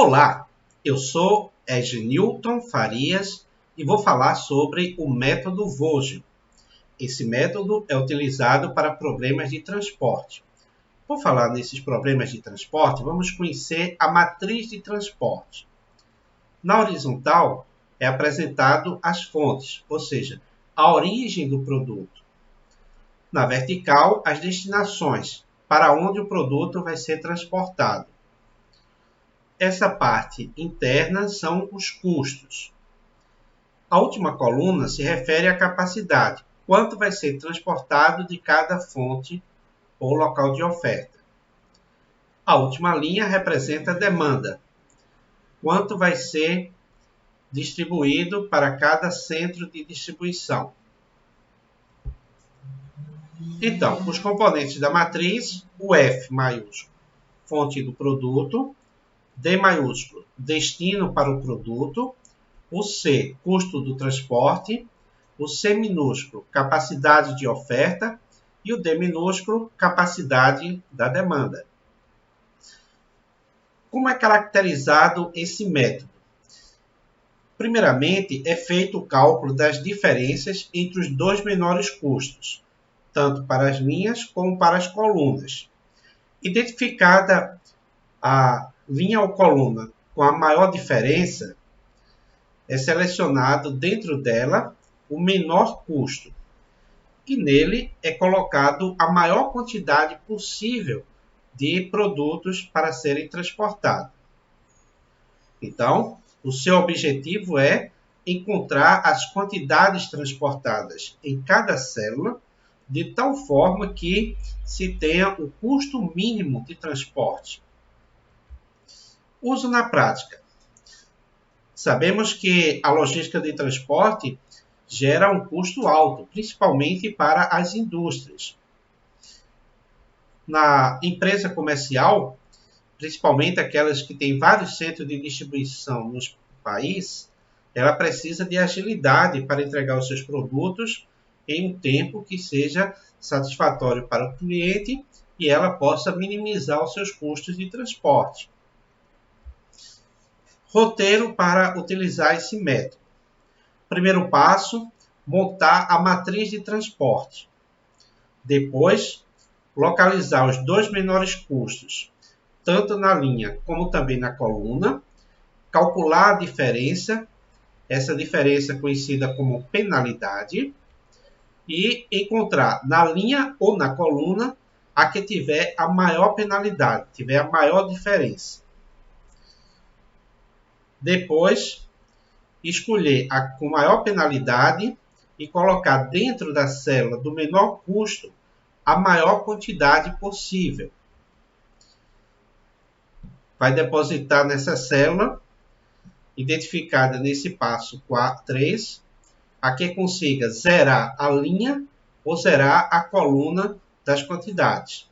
Olá, eu sou Ednilton Farias e vou falar sobre o método Vogel. Esse método é utilizado para problemas de transporte. Por falar nesses problemas de transporte, vamos conhecer a matriz de transporte. Na horizontal é apresentado as fontes, ou seja, a origem do produto. Na vertical, as destinações, para onde o produto vai ser transportado. Essa parte interna são os custos. A última coluna se refere à capacidade, quanto vai ser transportado de cada fonte ou local de oferta. A última linha representa a demanda, quanto vai ser distribuído para cada centro de distribuição. Então, os componentes da matriz, o F maiúsculo, fonte do produto, D maiúsculo, destino para o produto, o C, custo do transporte, o C minúsculo, capacidade de oferta e o D minúsculo, capacidade da demanda. Como é caracterizado esse método? Primeiramente, é feito o cálculo das diferenças entre os dois menores custos, tanto para as linhas como para as colunas. Identificada a linha ou coluna com a maior diferença, é selecionado dentro dela o menor custo e nele é colocado a maior quantidade possível de produtos para serem transportados. Então, o seu objetivo é encontrar as quantidades transportadas em cada célula de tal forma que se tenha o custo mínimo de transporte. Uso na prática. Sabemos que a logística de transporte gera um custo alto, principalmente para as indústrias. Na empresa comercial, principalmente aquelas que têm vários centros de distribuição no país, ela precisa de agilidade para entregar os seus produtos em um tempo que seja satisfatório para o cliente e ela possa minimizar os seus custos de transporte. Roteiro para utilizar esse método. Primeiro passo, montar a matriz de transporte. Depois, localizar os dois menores custos, tanto na linha como também na coluna. Calcular a diferença, essa diferença conhecida como penalidade. E encontrar na linha ou na coluna a que tiver a maior penalidade, tiver a maior diferença. Depois, escolher a com maior penalidade e colocar dentro da célula do menor custo a maior quantidade possível. Vai depositar nessa célula, identificada nesse passo 3, a que consiga zerar a linha ou zerar a coluna das quantidades.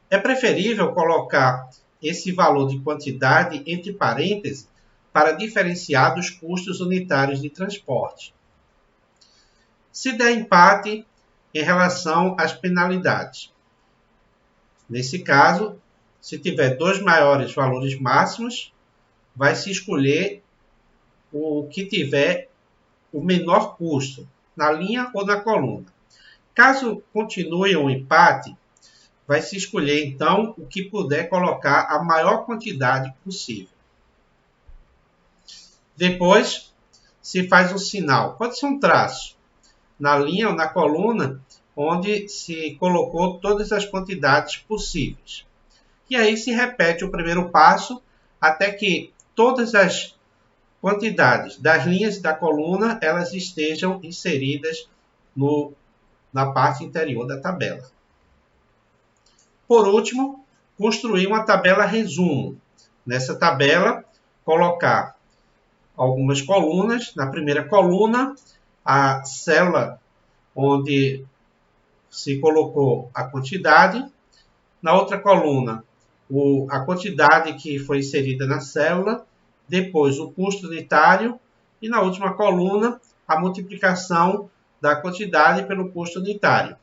É preferível colocar esse valor de quantidade entre parênteses para diferenciar dos custos unitários de transporte. Se der empate em relação às penalidades. Nesse caso, se tiver dois maiores valores máximos, vai se escolher o que tiver o menor custo, na linha ou na coluna. Caso continue um empate, vai se escolher então o que puder colocar a maior quantidade possível. Depois, se faz um sinal, pode ser um traço, na linha ou na coluna, onde se colocou todas as quantidades possíveis. E aí se repete o primeiro passo, até que todas as quantidades das linhas e da coluna, elas estejam inseridas na parte interior da tabela. Por último, construir uma tabela resumo. Nessa tabela, colocar algumas colunas. Na primeira coluna, a célula onde se colocou a quantidade. Na outra coluna, a quantidade que foi inserida na célula. Depois, o custo unitário. E na última coluna, a multiplicação da quantidade pelo custo unitário.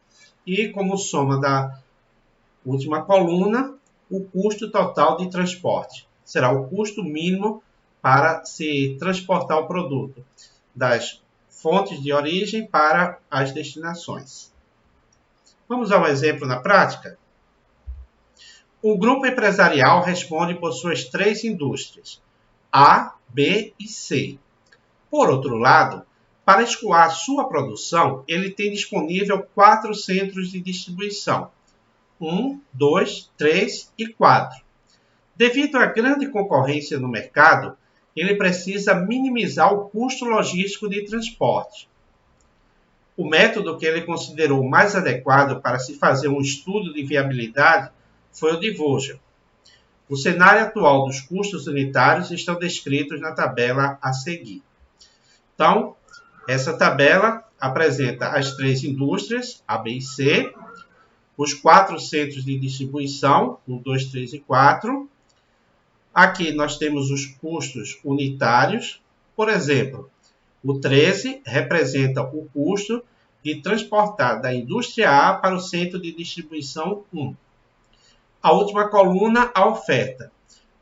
E como soma da última coluna, o custo total de transporte. será o custo mínimo para se transportar o produto das fontes de origem para as destinações. Vamos ao exemplo na prática? O grupo empresarial responde por suas 3 indústrias, A, B e C. Por outro lado, para escoar sua produção, ele tem disponível 4 centros de distribuição, 1, 2, 3 e 4. Devido à grande concorrência no mercado, ele precisa minimizar o custo logístico de transporte. O método que ele considerou mais adequado para se fazer um estudo de viabilidade foi o de Vogel. O cenário atual dos custos unitários estão descritos na tabela a seguir. Então, essa tabela apresenta as 3 indústrias, A, B e C, os 4 centros de distribuição, 1, 2, 3 e 4. Aqui nós temos os custos unitários. Por exemplo, o 13 representa o custo de transportar da indústria A para o centro de distribuição 1. A última coluna, a oferta.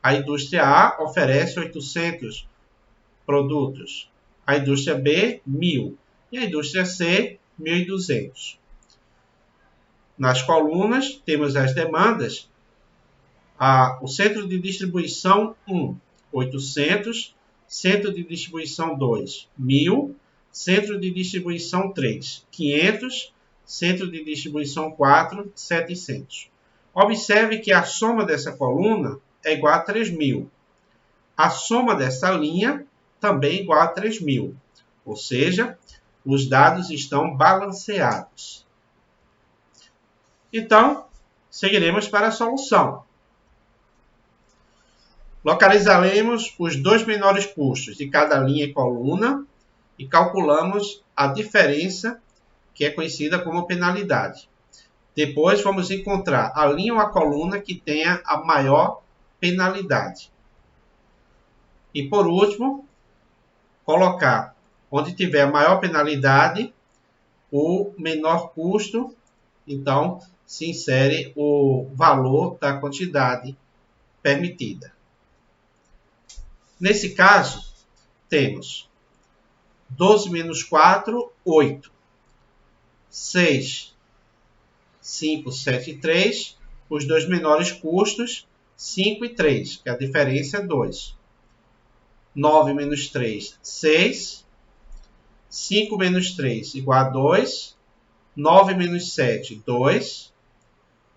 A indústria A oferece 800 produtos. A indústria B, 1.000. E a indústria C, 1.200. Nas colunas, temos as demandas. O centro de distribuição 1, 800. Centro de distribuição 2, 1.000. Centro de distribuição 3, 500. Centro de distribuição 4, 700. Observe que a soma dessa coluna é igual a 3.000. A soma dessa linha também é igual a 3.000. Ou seja, os dados estão balanceados. Então, seguiremos para a solução. Localizaremos os 2 menores custos de cada linha e coluna e calculamos a diferença, que é conhecida como penalidade. Depois vamos encontrar a linha ou a coluna que tenha a maior penalidade. E por último, colocar onde tiver a maior penalidade, o menor custo. Então, se insere o valor da quantidade permitida. Nesse caso, temos 12 menos 4, 8. 6, 5, 7 e 3, os 2 menores custos, 5 e 3, que a diferença é 2. 9 menos 3, 6. 5 menos 3 igual a 2. 9 menos 7, 2.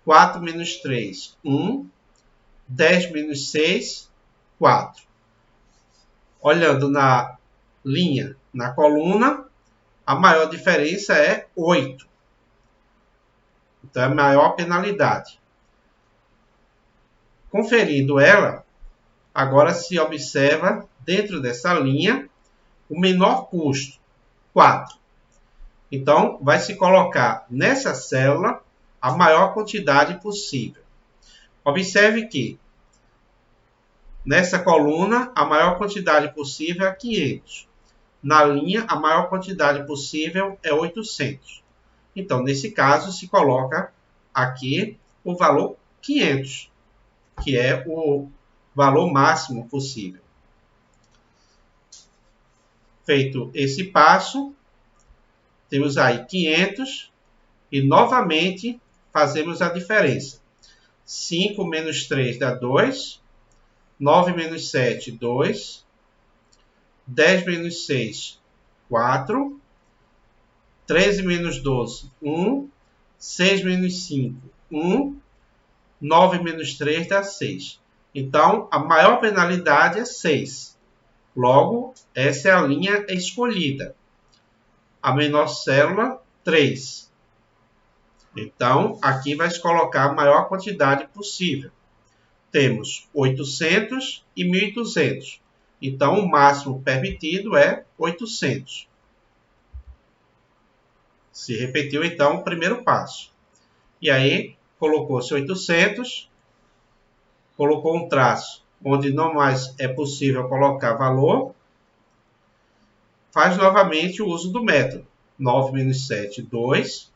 4 menos 3, 1. 10 menos 6, 4. Olhando na linha, na coluna, a maior diferença é 8. Então, é a maior penalidade. Conferindo ela, agora se observa, dentro dessa linha, o menor custo, 4. Então, vai se colocar nessa célula a maior quantidade possível. Observe que, nessa coluna, a maior quantidade possível é 500. Na linha, a maior quantidade possível é 800. Então, nesse caso, se coloca aqui o valor 500, que é o valor máximo possível. Feito esse passo, temos aí 500 e novamente fazemos a diferença. 5 menos 3 dá 2. 9 menos 7, 2. 10 menos 6, 4. 13 menos 12, 1. 6 menos 5, 1. 9 menos 3 dá 6. Então, a maior penalidade é 6. Logo, essa é a linha escolhida. A menor célula, 3. Então, aqui vai se colocar a maior quantidade possível. Temos 800 e 1.200. Então, o máximo permitido é 800. Se repetiu, então, o primeiro passo. E aí, colocou-se 800, colocou um traço onde não mais é possível colocar valor, faz novamente o uso do método. 9 menos 7, 2.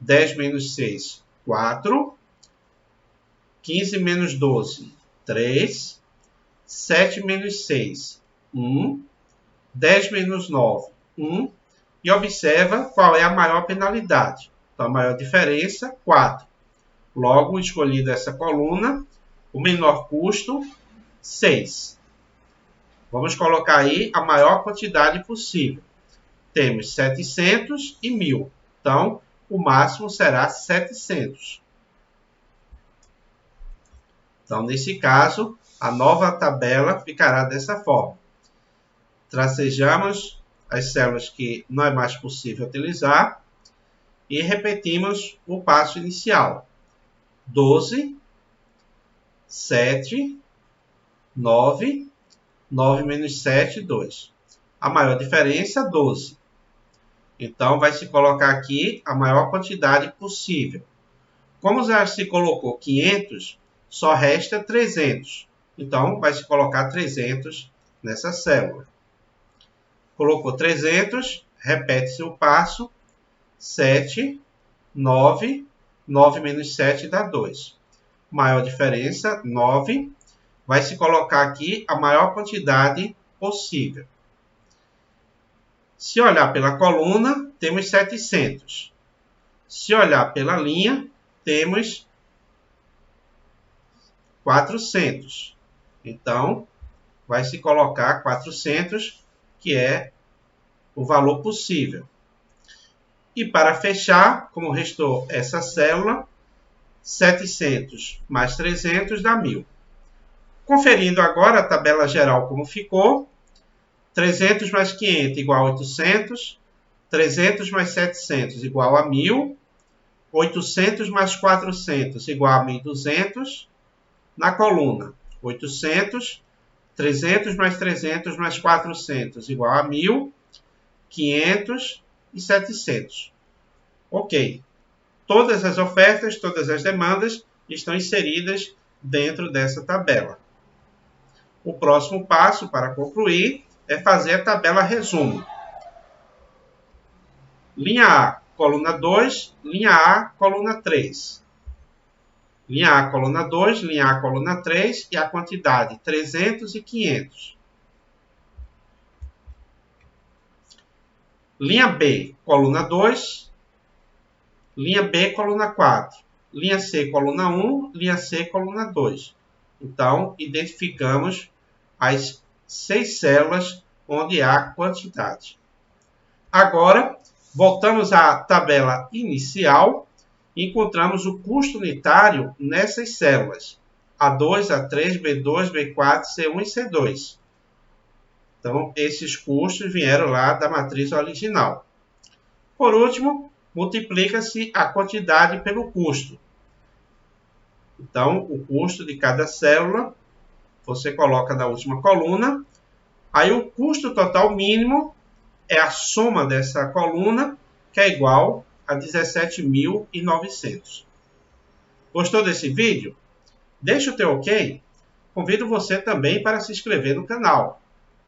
10 menos 6, 4. 15 menos 12, 3. 7 menos 6, 1. 10 menos 9, 1. E observa qual é a maior penalidade. Então, a maior diferença, 4. Logo, escolhida essa coluna, o menor custo, 6. Vamos colocar aí a maior quantidade possível. Temos 700 e 1.000. Então, o máximo será 700. Então, nesse caso, a nova tabela ficará dessa forma. Tracejamos as células que não é mais possível utilizar e repetimos o passo inicial. 12, 7, 9, 9 menos 7, 2. A maior diferença, 12. Então, vai se colocar aqui a maior quantidade possível. Como já se colocou 500, só resta 300. Então, vai se colocar 300 nessa célula. Colocou 300, repete-se o passo. 7, 9, 9 menos 7 dá 2. Maior diferença, 9. Vai se colocar aqui a maior quantidade possível. Se olhar pela coluna, temos 700. Se olhar pela linha, temos 400. Então, vai se colocar 400, que é o valor possível. E para fechar, como restou essa célula, 700 mais 300 dá 1.000. Conferindo agora a tabela geral como ficou, 300 mais 500 igual a 800, 300 mais 700 igual a 1.000, 800 mais 400 igual a 1.200, na coluna 800, 300 mais 300 mais 400 igual a 1.000, 500 e 700. Ok. Todas as ofertas, todas as demandas estão inseridas dentro dessa tabela. O próximo passo para concluir é fazer a tabela resumo. Linha A, coluna 2, linha A, coluna 3. Linha A, coluna 2, linha A, coluna 3 e a quantidade 300 e 500. Linha B, coluna 2, linha B, coluna 4. Linha C, coluna 1, linha C, coluna 2. Então, identificamos as 6 células onde há quantidade. Agora, voltamos à tabela inicial e encontramos o custo unitário nessas células. A2, A3, B2, B4, C1 e C2. Então, esses custos vieram lá da matriz original. Por último, multiplica-se a quantidade pelo custo. Então, o custo de cada célula, você coloca na última coluna. Aí, o custo total mínimo é a soma dessa coluna, que é igual a 17.900. Gostou desse vídeo? Deixe o teu ok. Convido você também para se inscrever no canal.